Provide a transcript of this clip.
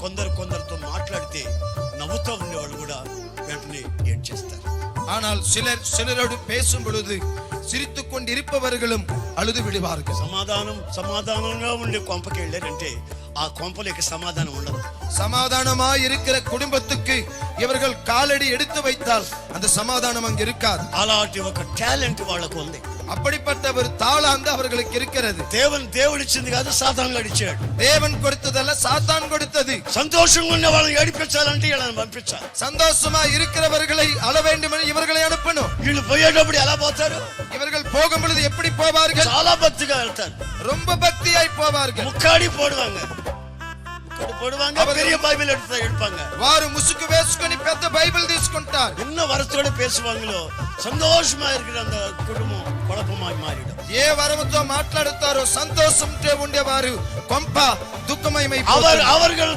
కొందరితో మాట్లాడితే నవ్వుతూ ఉండేవాళ్ళు కూడా వెంటనే ఏడ్చేస్తారు. ஆனால் சிலரோடு பேசும் பொழுது சிரித்துக் கொண்டிருப்பவர்களும் அழுது விடுவார்கள். సమాధానంగా ఉండే కొంపకి వెళ్ళారంటే ఆ కొంపలేక సమాధానం ఉండదు. சமாதானமாய் இருக்கிற குடும்பத்துக்கு இவர்கள் காலடி எடுத்து வைத்தால் அந்த சமாதானம் அங்கு இருக்காது. అలాంటి ఒక టాలెంట్ వాళ్ళకు ఉంది. அப்படிப்பட்ட ஒரு தாளந்து அவர்களுக்கு இருக்கிறது. దేవుడిచ్చింది కాదు, సాతాను అడిచాడు. தேவன் கொடுத்ததல்ல, சாத்தான் கொடுத்தது. సంతోషంగా ఉన్న వాళ్ళని ఏడిపించాలంటే వీళ్ళని పంపించాలి. சந்தோஷமா இருக்கிறவர்களை அள வேண்டும், இவர்களை அனுப்பணும். వీళ్ళు పోయేటప్పుడు ఎలా పోతారు? இவர்கள் போகும் பொழுது எப்படி போவார்கள்? చాలా భక్తిగా వెళ్తారు, ரொம்ப பக்தியாய் போவார்கள். முக்காடி போடுவாங்க, பெரிய பைபிள் எடுப்பாங்க. వారు ముసుగు వేసుకొని పెద్ద బైబిల్ తీసుకుంటారు. என்ன வரத்தோட பேசுவாங்களோ சந்தோஷமா இருக்கிற அந்த குடும்பம் குழப்பமாய் மாறிடும். ఏ వరముతో మాట్లాడుతారో సంతోషంతో ఉండేవారు కొంప దుఃఖమయమై அவர்கள்